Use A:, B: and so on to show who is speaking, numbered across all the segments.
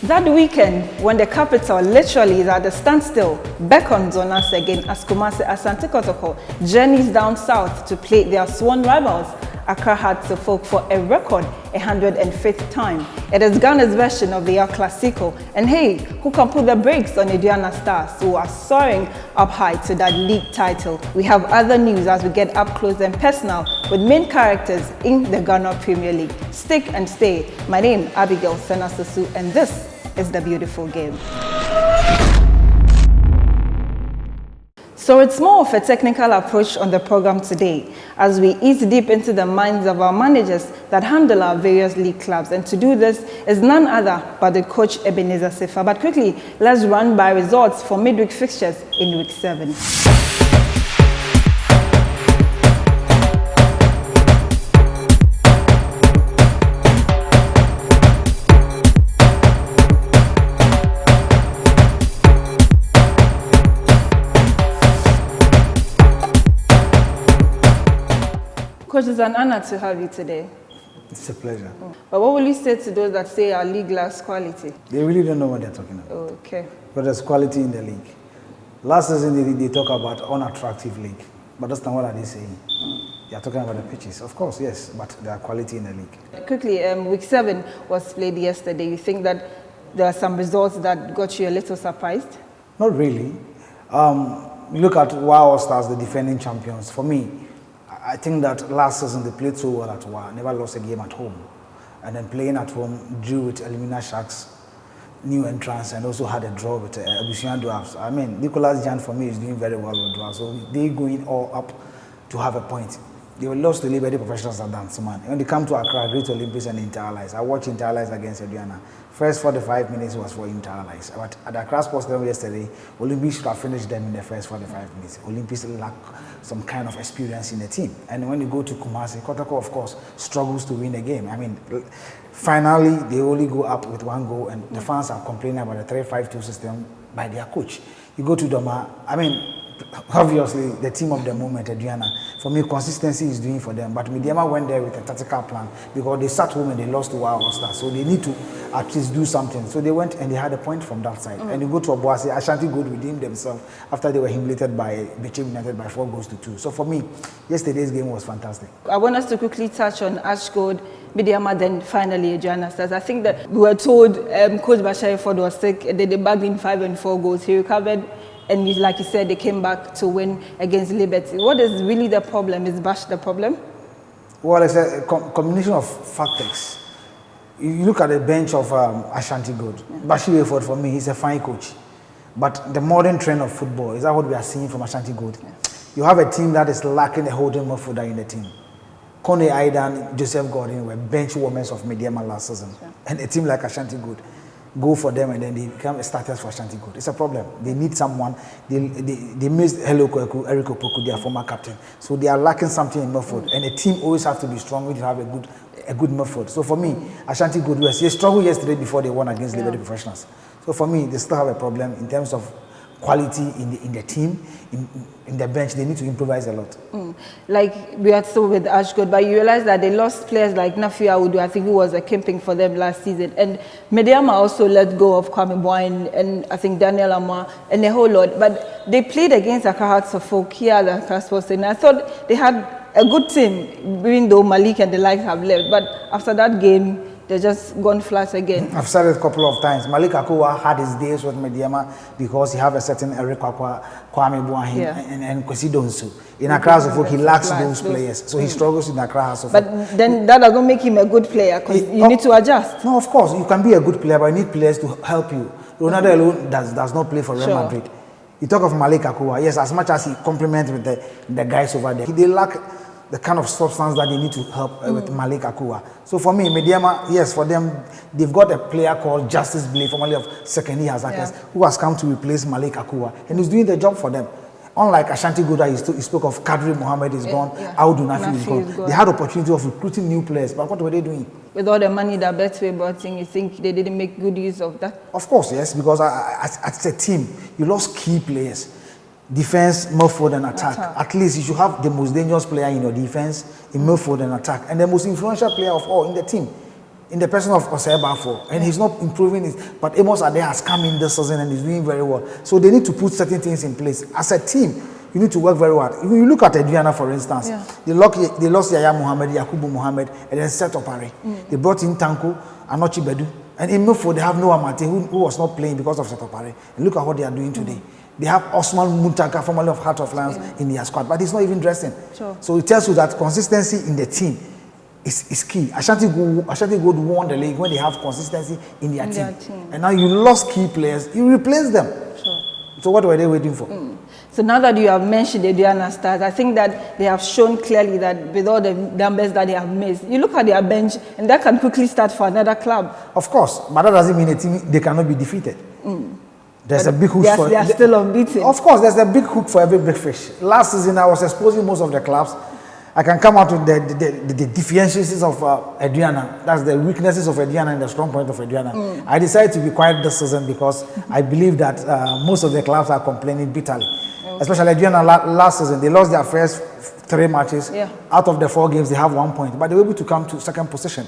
A: That weekend, when the capital literally is at a standstill, beckons on us again as Kumasi Asante Kotoko journeys down south to play their sworn rivals, Accra Hearts of Oak, for a record 105th time. It is Ghana's version of the El Clasico, and hey, who can put the brakes on Aduana Stars, who are soaring up high to that league title? We have other news as we get up close and personal with main characters in the Ghana Premier League. Stick and stay. My name, Abigail Senasusu, and this is The Beautiful Game. So it's more of a technical approach on the program today as we ease deep into the minds of our managers that handle our various league clubs. And to do this is none other but the coach Coach Sefah. But quickly, let's run by results for midweek fixtures in week 7. Coach, it's an honor to have you today.
B: It's a pleasure.
A: But what will you say to those that say our league lacks quality?
B: They really don't know what they're talking about.
A: Okay.
B: But there's quality in the league. Last season, they talk about unattractive league. But that's not what are they saying. They're talking about the pitches. Of course, yes, but there are quality in the league.
A: Quickly, week 7 was played yesterday. You think that there are some results that got you a little surprised?
B: Not really. You look at Wow Stars, the defending champions. For me, I think that last season they played so well at Wa, never lost a game at home. And then playing at home, drew with Elimina Sharks, new entrance, and also had a draw with Abusian Dwarfs. I mean, Nicholas Jan for me is doing very well with Dwarfs, so they going all up to have a point. They were lost to Liberty Professionals at Danceman. When they come to Accra, Great Olympics and Inter Allies. I watched Inter Allies against Aduana. First 45 minutes was for Inter Allies. But at the Accra Sports Stadium yesterday, Olympics should have finished them in the first 45 minutes. Olympics lack some kind of experience in the team. And when you go to Kumasi, Kotoko, of course, struggles to win the game. I mean, finally, they only go up with 1 goal, and the fans are complaining about the 3-5-2 system by their coach. You go to Doma, I mean, obviously, the team of the moment, Aduana, for me, consistency is doing for them. But Mediama went there with a tactical plan because they sat home and they lost to Wow Stars. So they need to at least do something. So they went and they had a point from that side. And you go to Obuasi, Ashanti Gold redeemed themselves after they were humiliated by Bechem United by 4-2. So for me, yesterday's game was fantastic.
A: I want us to quickly touch on Ash Gold, Mediama, then finally Aduana Stars. I think that we were told Coach Bashir Ford was sick. They bagged in 5 and 4 goals. He recovered. And like you said, they came back to win against Liberty. What is really the problem? Is Bash the problem?
B: Well, it's a combination of factors. You look at the bench of Ashanti Gold. Yeah. Bashir Ford, for me, he's a fine coach. But the modern trend of football, is that what we are seeing from Ashanti Gold? Yeah. You have a team that is lacking a holding midfielder in the team. Kone Aidan, Joseph Gordon were bench warmers of Mediama last season. Yeah. And a team like Ashanti Gold go for them and then they become starters for Ashanti Gold. It's a problem. They need someone. They missed Hello Kweku, Eric Opoku, their former captain. So they are lacking something in midfield. And a team always has to be strong when you have a good midfield. So for me, Ashanti Gold, they struggled yesterday before they won against Liberty Professionals. So for me, they still have a problem in terms of quality in the team, in the bench. They need to improvise a lot.
A: Like we are still with Ashgood, but you realize that they lost players like Nafi Awudu, I think, who was a camping for them last season. And Mediama also let go of Kwame Boyne and I think Daniel Amwa and a whole lot. But they played against Accra Hearts of Oak here at the Accra Sports Stadium. I thought they had a good team, even though Malik and the likes have left. But after that game, they're just gone flat again.
B: I've said it a couple of times. Malik Akua had his days with Mediama because he have a certain Eric Kwame Boahin and Kwesi Donsu. In Accra House of Oak, he lacks those players. So he struggles in Accra House of Oak.
A: But then that doesn't make him a good player because you need to adjust.
B: No, of course. You can be a good player, but you need players to help you. Ronaldo alone does not play for Real Madrid. You talk of Malik Akua. Yes, as much as he complements with the guys over there, they lack the kind of substance that they need to help with Malik Akua. So for me, Mediama, yes, for them, they've got a player called Justice Blay, formerly of Second Year Hazakers, who has come to replace Malik Akua, and he's doing the job for them. Unlike Ashanti Goda, he spoke of Kadri Mohammed is gone, Audu Nafi is gone. They had opportunity of recruiting new players, but what were they doing?
A: With all the money that Betway brought in, you think they didn't make good use of that?
B: Of course, yes, because as a team, you lost key players. Defense, midfield and attack. At least you should have the most dangerous player in your defense, in midfield and attack, and the most influential player of all in the team. in the person of Osebafo, and he's not improving it. But Amos Ade has come in this season and he's doing very well. So they need to put certain things in place. As a team, you need to work very hard. If you look at Adriana, for instance, they lost Yaya Mohammed, Yakubu Mohammed, and then Set Opare. They brought in Tanko, Anochi Bedu. And in Mufo, they have Noah Mate, who was not playing because of Set Opare. And look at what they are doing today. They have Osman Muntaka, formerly of Heart of Lions, in their squad, but he's not even dressing. So it tells you that consistency in the team is key. Ashanti Gold won the league when they have consistency in their team. And now you lost key players, you replace them. So what were they waiting for?
A: So now that you have mentioned the Diana Stars, I think that they have shown clearly that with all the numbers that they have missed, you look at their bench and that can quickly start for another club. Of
B: course, but that doesn't mean a team, they cannot be defeated. There's a big hook
A: for... They are still unbeaten.
B: Of course, there's a big hook for every big fish. Last season, I was exposing most of the clubs. I can come out with the deficiencies of Adriana. That's the weaknesses of Adriana and the strong point of Adriana. I decided to be quiet this season because I believe that most of the clubs are complaining bitterly. Especially Adriana last season, they lost their first 3 matches. Out of the 4 games, they have 1 point. But they were able to come to second position.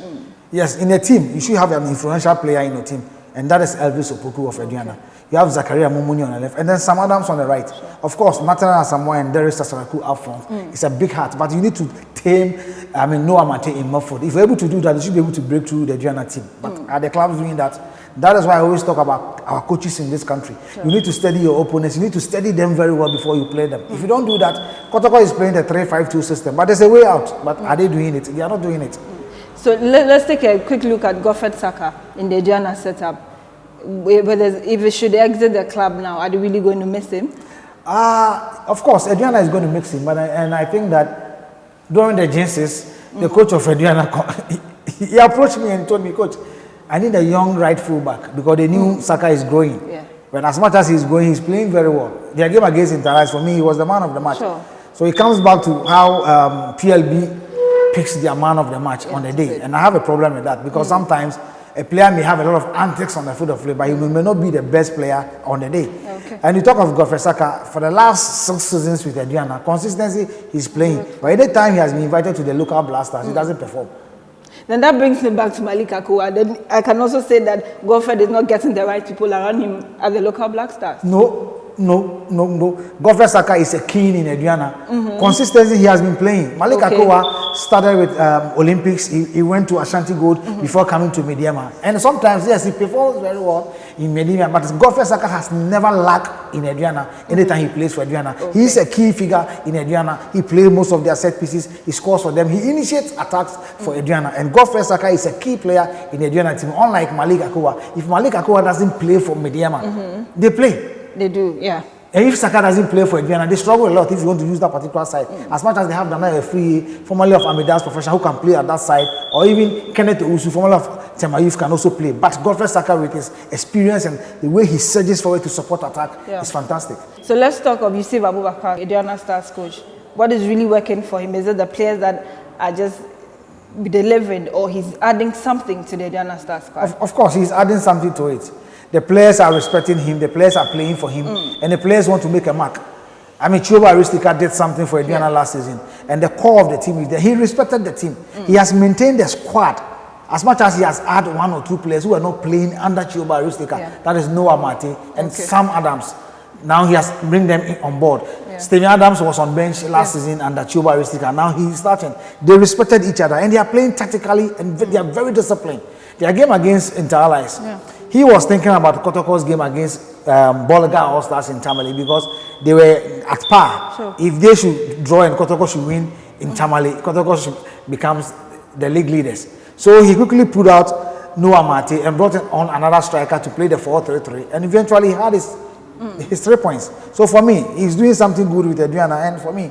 B: Yes, in a team, you should have an influential player in your team. And that is Elvis Opoku of Adriana. You have Zakaria Mumuni on the left, and then Sam Adams on the right. Of course, Natana Samoa and Darius Sasaraku up front. It's a big heart, but you need to tame, Noah Mate in Mumford. If you're able to do that, you should be able to break through the Adriana team. But are the clubs doing that? That is why I always talk about our coaches in this country. You need to study your opponents. You need to study them very well before you play them. If you don't do that, Kotoko is playing the 3-5-2 system, but there's a way out. But are they doing it? They are not doing it.
A: So let's take a quick look at Godfred Saka in the Adriana setup. If he should exit the club now, are they really going to miss him?
B: Of course, Adriana is going to mix him, but I think that during the Genesis, the coach of Adriana, he approached me and told me, Coach, I need a young right fullback because they knew Saka is growing. But as much as he's growing, he's playing very well. Their game against Interlice, for me, he was the man of the match. So it comes back to how PLB picks their man of the match on the day. And I have a problem with that because sometimes a player may have a lot of antics on the field of play, but he may not be the best player on the day. And you talk of Godfred Saka, for the last 6 seasons with Adriana, consistency he's playing. But any time he has been invited to the local blasters, he doesn't perform.
A: Then that brings me back to Malik Akua. Then I can also say that Godfred is not getting the right people around him at the local Black Stars.
B: No. Godfred Saka is a king in Adriana. Consistency he has been playing. Malik Akua started with Olympics. He went to Ashanti Gold before coming to Mediama. And sometimes, yes, he performs very well in Mediama. But Godfred Saka has never lacked in Adriana anytime he plays for Adriana. He is a key figure in Adriana. He plays most of their set pieces. He scores for them. He initiates attacks for Adriana. And Godfred Saka is a key player in the Adriana team, unlike Malik Akua. If Malik Akua doesn't play for Mediama, they play.
A: They do, yeah.
B: And if Saka doesn't play for Adriana, they struggle a lot if you want to use that particular side. As much as they have Dana Free, formerly of Amidas Professional, who can play at that side, or even Kenneth Usu, formerly of Tema, can also play. But Godfred Saka, with his experience and the way he surges forward to support attack, is fantastic.
A: So let's talk of Yusuf Abubakar, Adriana Stars coach. What is really working for him? Is it the players that are just delivering, or he's adding something to the Adriana Stars squad?
B: Of course, he's adding something to it. The players are respecting him, the players are playing for him, and the players want to make a mark. I mean, Chioba Aristika did something for Adriana last season, and the core of the team is there. He respected the team. He has maintained the squad. As much as he has had 1 or 2 players who are not playing under Chioba Aristika, that is Noah Mate and Sam Adams. Now he has bring them on board. Steven Adams was on bench last season under Chioba Aristika. Now he is starting. They respected each other, and they are playing tactically, and they are very disciplined. Their game against Interlice. He was thinking about Kotoko's game against Bolga All Stars in Tamale because they were at par. If they should draw and Kotoko should win in Tamale, Kotoko becomes the league leaders. So he quickly put out Noah Mate and brought on another striker to play the 4-3-3, and eventually he had his 3 points. So for me, he's doing something good with Adriana, and for me,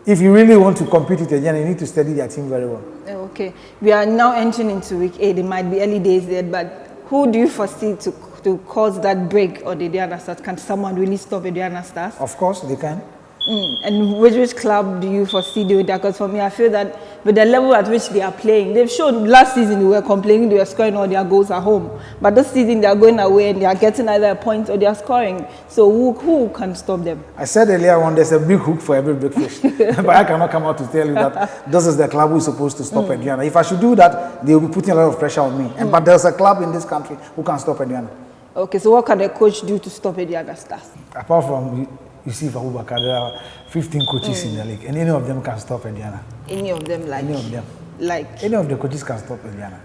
B: if you really want to compete with Adriana, you need to study their team very well.
A: Okay, we are now entering into week 8. It might be early days there, but who do you foresee to cause that break or the Adriana Stars? Can someone really stop Adriana Stars?
B: Of course, they can.
A: And which club do you foresee doing that? Because for me, I feel that with the level at which they are playing, they've shown last season they were complaining they were scoring all their goals at home. But this season they are going away and they are getting either a point or they are scoring. So who can stop them?
B: I said earlier on, there's a big hook for every big fish. But I cannot come out to tell you that this is the club who is supposed to stop Ediana. If I should do that, they will be putting a lot of pressure on me. But there's a club in this country who can stop Ediana.
A: Okay, so what can the coach do to stop Ediana stars?
B: Apart from, you see, for Abubakar, there are 15 coaches in the league, and any of them can stop Ediana.
A: Any of them, like?
B: Any of them.
A: Like?
B: Any of the coaches can stop Ediana.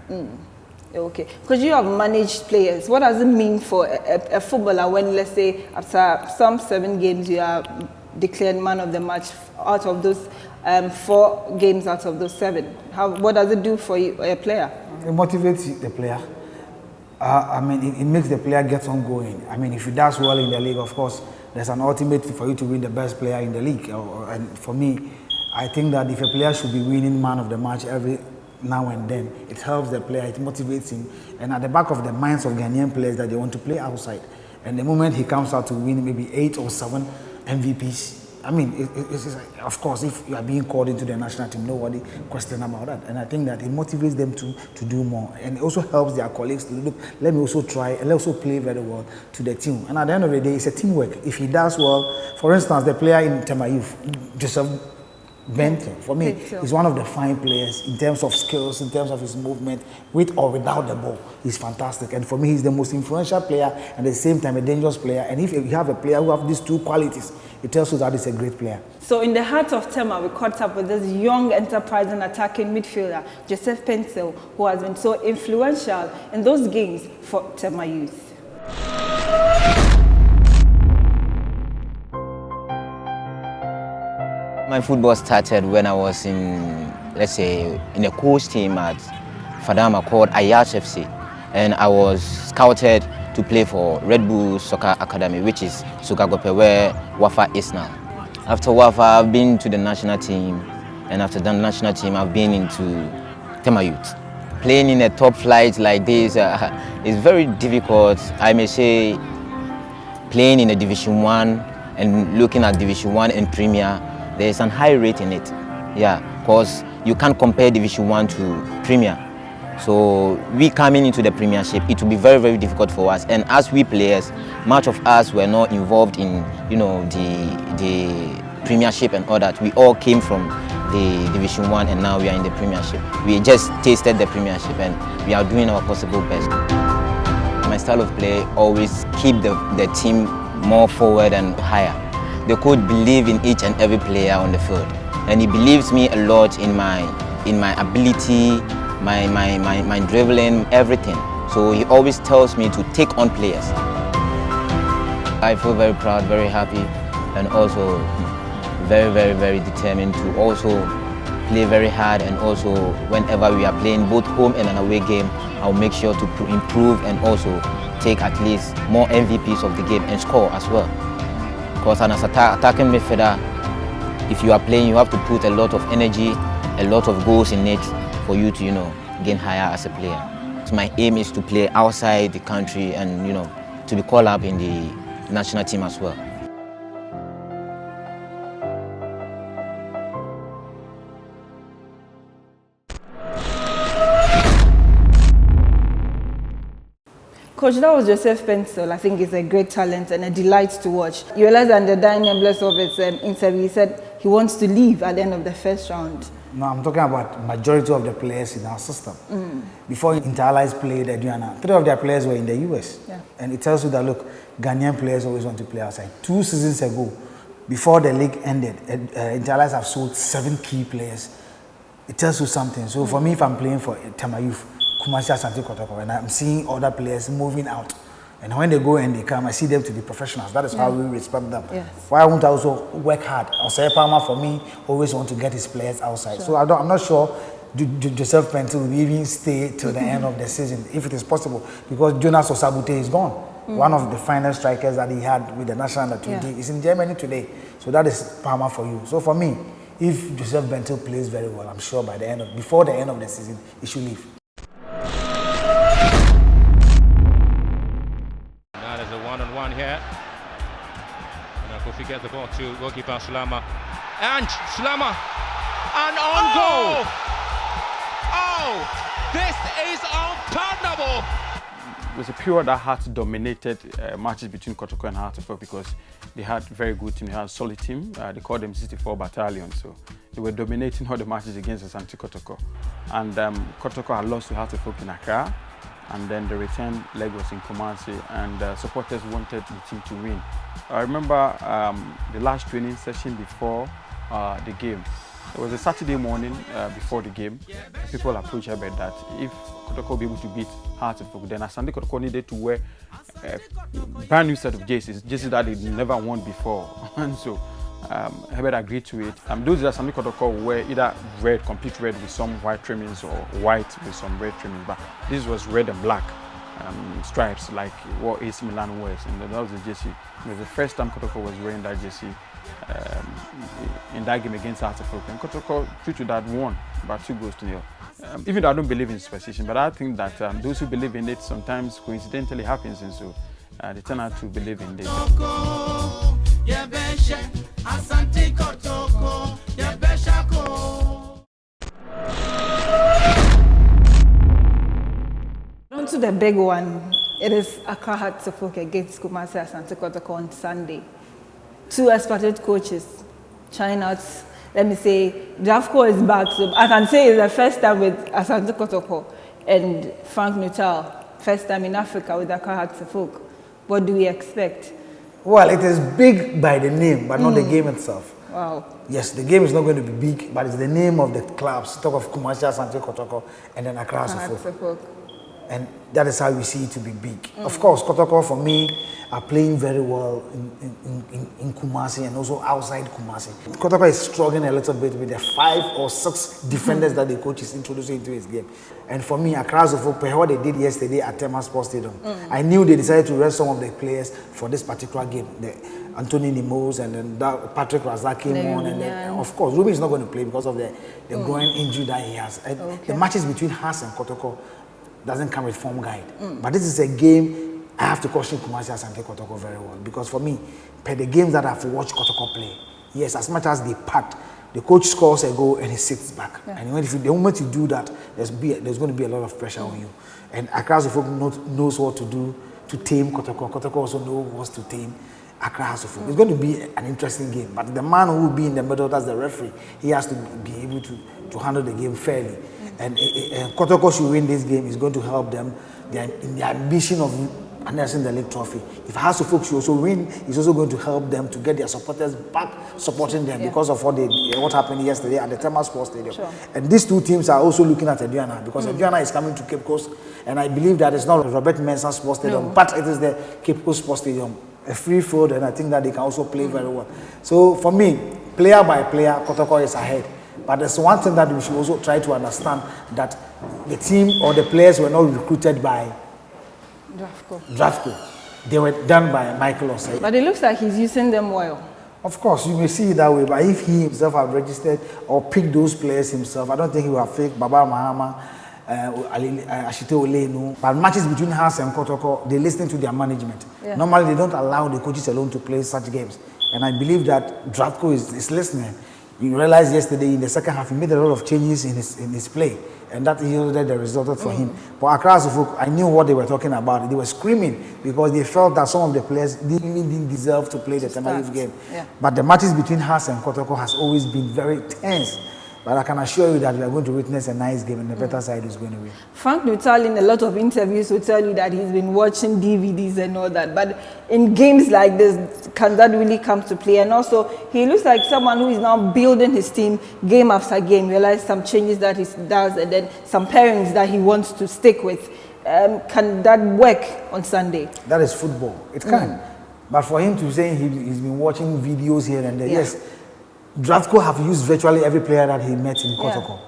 A: Okay, because you have managed players. What does it mean for a footballer when, let's say, after some 7 games, you are declared man of the match out of those 4 games out of those 7? What does it do for you, a player?
B: It motivates the player. I mean, it makes the player get on going. I mean, if he does well in the league, of course, there's an ultimate for you to win the best player in the league. And for me, I think that if a player should be winning man of the match every now and then, it helps the player, it motivates him. And at the back of the minds of Ghanaian players that they want to play outside. And the moment he comes out to win maybe 8 or 7 MVPs, I mean, it's of course, if you are being called into the national team, nobody question about that. And I think that it motivates them to do more. And it also helps their colleagues to look, let me also try, and let also play very well to the team. And at the end of the day, it's a teamwork. If he does well, for instance, the player in Tema Youth, Paintsil, for me, he's one of the fine players in terms of skills, in terms of his movement, with or without the ball. He's fantastic. And for me, he's the most influential player and at the same time a dangerous player. And if you have a player who has these 2 qualities, it tells you that he's a great player. So
A: in the heart of Tema, we caught up with this young, enterprising, attacking midfielder, Joseph Paintsil, who has been so influential in those games for Tema Youth.
C: My football started when I was in, let's say, in a coach team at Fadama called Ayash FC. And I was scouted to play for Red Bull Soccer Academy, which is Sukagope, where Wafa is now. After Wafa, I've been to the national team. And after the national team, I've been into Tema Youth. Playing in a top flight like this is very difficult. I may say playing in a Division 1 and looking at Division 1 and Premier, there's a high rate in it, because you can't compare Division 1 to Premier. So we coming into the Premiership, it will be very, very difficult for us. And as we players, much of us were not involved in, the Premiership and all that. We all came from the Division 1 and now we are in the Premiership. We just tasted the Premiership and we are doing our possible best. My style of play always keep the team more forward and higher. The coach believes in each and every player on the field, and he believes me a lot in my ability, my dribbling, everything. So he always tells me to take on players. I feel very proud, very happy, and also very, very, very determined to also play very hard. And also whenever we are playing both home and an away game, I'll make sure to improve and also take at least more MVPs of the game and score as well. Because as an attacking midfielder, if you are playing, you have to put a lot of energy, a lot of goals in it for you to, gain higher as a player. So my aim is to play outside the country and, to be called up in the national team as well.
A: Coach, that was Joseph Paintsil. I think he's a great talent and a delight to watch. You realize that the dying bless of his interview, he said he wants to leave at the end of the first round.
B: No, I'm talking about majority of the players in our system. Before Interallies played Adriana, 3 of their players were in the US. And it tells you that, look, Ghanaian players always want to play outside. 2 seasons ago, before the league ended, Interallies have sold 7 key players. It tells you something. So for me, if I'm playing for Tema Youth, and I'm seeing other players moving out. And when they go and they come, I see them to be professionals. That is how we respect them. Why won't I also work hard? Also, Palmer, for me, always want to get his players outside. So I'm not sure Joseph Paintsil will even stay till the end of the season, if it is possible, because Jonas Osabute is gone. One of the finest strikers that he had with the national under 20 is in Germany today. So that is Palmer for you. So for me, if Joseph Paintsil plays very well, I'm sure before the end of the season, he should leave.
D: Here. get the ball to goalkeeper Sulama. And Sulama! And on goal! Oh! This is unpardonable!
E: It was a period that Hearts dominated matches between Kotoko and Hartlepool because they had very good team, they had a solid team. They called them 64 Battalion, so they were dominating all the matches against Asante Kotoko. And Kotoko had lost to Hartlepool in Accra, and then the return leg was in Kumasi, and supporters wanted the team to win. I remember the last training session before the game. It was a Saturday morning before the game. People approached Herbert that if Kotoko will be able to beat Hartlepool, then Asante Kotoko needed to wear a brand new set of jerseys that they never worn before. And so Herbert agreed to it. Those that Asante Kotoko wear either red, complete red with some white trimmings, or white with some red trimmings. But this was red and black stripes like what AC Milan wears, and that was the jersey. It was the first time Kotoko was wearing that jersey in that game against Hartlepool. And Kotoko, due to that, won by 2-0. Even though I don't believe in superstition, but I think that those who believe in it sometimes coincidentally happens, and so they turn out to believe in this.
A: On to the big one. It is Accra Hartlepool against Kumasi Asante Kotoko on Sunday. Two expatriate coaches trying out. Let me say, Jafco is back, so I can say it's the first time with Asante Kotoko, and Frank Nuttall, first time in Africa with Accra Hartlepool. What do we expect?
B: Well, it is big by the name, but not the game itself.
A: Wow.
B: Yes, the game is not going to be big, but it's the name of the clubs. Talk of Kumasi Asante Kotoko and then Accra Hartlepool. And that is how we see it to be big. Of course, Kotoko, for me, are playing very well in Kumasi and also outside Kumasi. Kotoko is struggling a little bit with the 5 or 6 defenders that the coach is introducing into his game. And for me, Accra Hartlepool, what they did yesterday at Tema Sports Stadium, I knew they decided to rest some of the players for this particular game. Anthony Nimos and then Patrick Razak came on, and then, of course, Ruben is not going to play because of the groin injury that he has. The matches between Haas and Kotoko doesn't come with form guide. But this is a game I have to caution Kumasi Asante Kotoko very well, because for me, per the games that I've watched Kotoko play, yes, as much as they packed, the coach scores a goal and he sits back. And the moment you do that, there's going to be a lot of pressure on you. And Accra Hartlepool knows what to do to tame Kotoko. Kotoko also knows what to tame Accra Hartlepool. It's going to be an interesting game, but the man who will be in the middle, that's the referee, he has to be able to handle the game fairly. And Kotoko should win this game. Is going to help them in their ambition of announcing the league trophy. If Hartlepool should also win, it's also going to help them to get their supporters back supporting them because of what happened yesterday at the Tema Sports Stadium. And these two teams are also looking at Aduana, because Aduana is coming to Cape Coast, and I believe that it's not Robert Mensah Sports Stadium, but it is the Cape Coast Sports Stadium, a free field, and I think that they can also play very well. So for me, player by player, Kotoko is ahead. But there's one thing that we should also try to understand, that the team or the players were not recruited by Drafco. They were done by Michael Osei.
A: But it looks like he's using them well.
B: Of course, you may see it that way, but if he himself have registered or picked those players himself, I don't think he will have faked Baba Mahama, Ashite Olenu. But matches between Haas and Kotoko, they listen to their management. Normally, they don't allow the coaches alone to play such games. And I believe that Drafco is listening. You realized yesterday in the second half, he made a lot of changes in his play, and that yielded the result for him. But Accra Hartlepool, I knew what they were talking about. They were screaming because they felt that some of the players didn't deserve to play the Tema Youth game. But the matches between Haas and Kotoko has always been very tense. But I can assure you that we are going to witness a nice game, and the better side is going to win. Frank
A: Nuttall, in a lot of interviews, will tell you that he's been watching DVDs and all that. But in games like this, can that really come to play? And also, he looks like someone who is now building his team game after game. Realize some changes that he does, and then some pairings that he wants to stick with. Can that work on Sunday?
B: That is football. It can. But for him to say he's been watching videos here and there, yes. Drafco have used virtually every player that he met in Kotoko,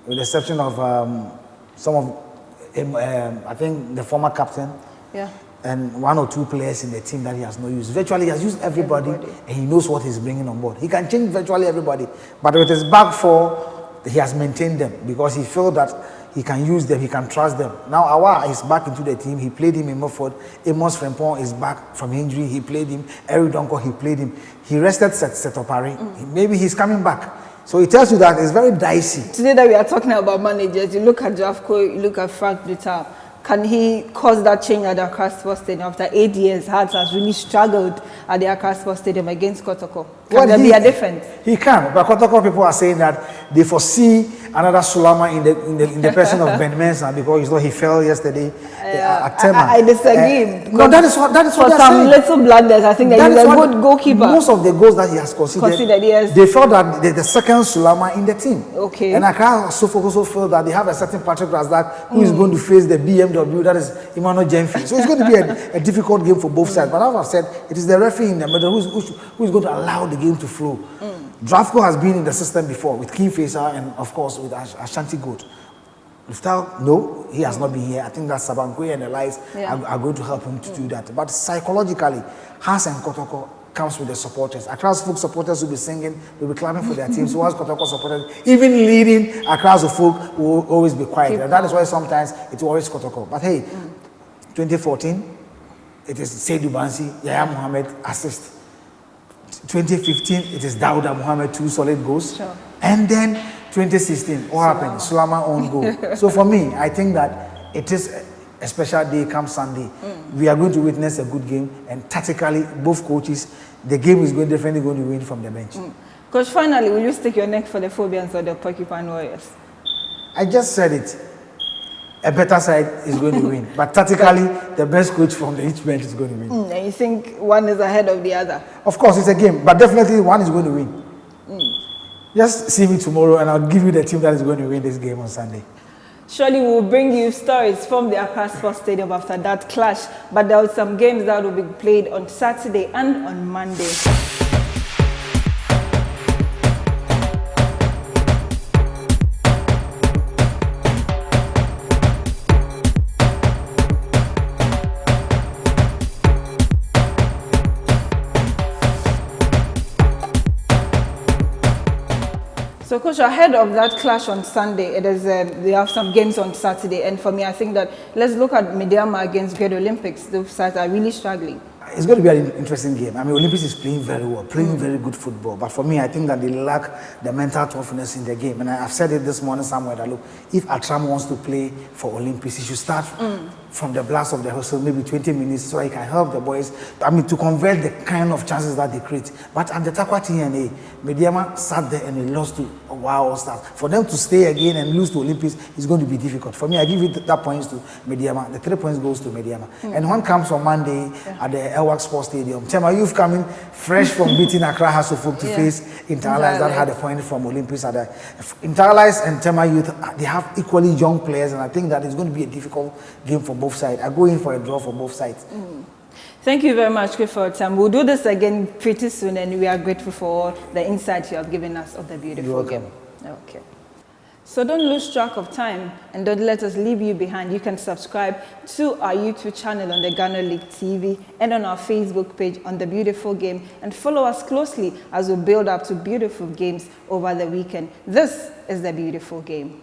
B: with the exception of some of I think the former captain, and 1 or 2 players in the team that he has not used. Virtually, he has used everybody, and he knows what he's bringing on board. He can change virtually everybody, but with his back four, he has maintained them because he felt that he can use them, he can trust them. Now Awa is back into the team. He played him in Milford. Amos Frempong is back from injury. He played him. Eric Donko, he played him. He rested Setopari. Maybe he's coming back. So it tells you that it's very dicey.
A: Today that we are talking about managers, you look at Jafco, you look at Frank Dutta. Can he cause that change at the Accra Sports Stadium? After 8 years, Hearts has really struggled at the Accra Sports Stadium against Kotoko. Can there be a difference?
B: He can, but Kotoko people are saying that they foresee another Sulama in the person of Ben Mensah because you know he fell yesterday at Tema.
A: I disagree.
B: No, that is what
A: for some
B: saying.
A: little blunders, I think that he's a good goalkeeper.
B: Most of the goals that he has considered
A: yes.
B: They felt that the second Sulama in the team.
A: Okay.
B: And Accra also feel that they have a certain Patrick Razak who is going to face the BMW, that is Emmanuel Jemfi. So it's going to be a difficult game for both sides. But as I've said, it is the referee in the middle who is going to allow the game to flow. Drafco has been in the system before with King Faisal and of course with Ashanti Goat. No, he has not been here. I think that Sabankwe and the lights are going to help him to do that. But psychologically, Hans and Kotoko comes with the supporters. Accra's folk supporters will be singing, they'll be clapping for their teams. So once Kotoko supporters, even leading Accra's folk will always be quiet. And that is why sometimes it's always Kotoko. But hey, 2014, it is Seydou Bansi, Yaya Mohammed assist. 2015, it is Dauda Mohammed, 2 solid goals.
A: Sure.
B: And then 2016, what happened? Sulama own goal. So for me, I think that it is a special day come Sunday. We are going to witness a good game, and tactically, both coaches, the game is definitely going to win from the bench.
A: Coach, finally, will you stick your neck for the Phobians or the Porcupine Warriors?
B: I just said it. A better side is going to win. But tactically, the best coach from the each bench is going to win.
A: And you think one is ahead of the other?
B: Of course, it's a game, but definitely one is going to win. Just see me tomorrow and I'll give you the team that is going to win this game on Sunday.
A: Surely we will bring you stories from the Accra Sports Stadium after that clash, but there are some games that will be played on Saturday and on Monday. So, Coach, ahead of that clash on Sunday, it is we have some games on Saturday, and for me, I think that let's look at Mediama against Great Olympics. Those sides are really struggling.
B: It's going to be an interesting game. I mean, Olympics is playing very well, playing very good football. But for me, I think that they lack the mental toughness in the game. And I've said it this morning somewhere that, look, if Atram wants to play for Olympics, he should start from the blast of the hustle, maybe 20 minutes, so he can help the boys, I mean, to convert the kind of chances that they create. But at the Takwa TNA, Mediama sat there and he lost to Wow Stars. For them to stay again and lose to Olympics is going to be difficult. For me, I give it that points to Mediama. The 3 points goes to Mediama. And one comes on Monday at the Elwak Sports Stadium. Tema, you've coming fresh from beating Accra Hasselhoff to face Interallies that had a point from Olympics. Interallies and Tema Youth, they have equally young players, and I think that it's going to be a difficult game for both sides. I go in for a draw for both sides.
A: Thank you very much, Chris, for your time. We'll do this again pretty soon, and we are grateful for all the insights you have given us of the beautiful game. Okay. So don't lose track of time and don't let us leave you behind. You can subscribe to our YouTube channel on the Ghana League TV and on our Facebook page on The Beautiful Game, and follow us closely as we build up to beautiful games over the weekend. This is The Beautiful Game.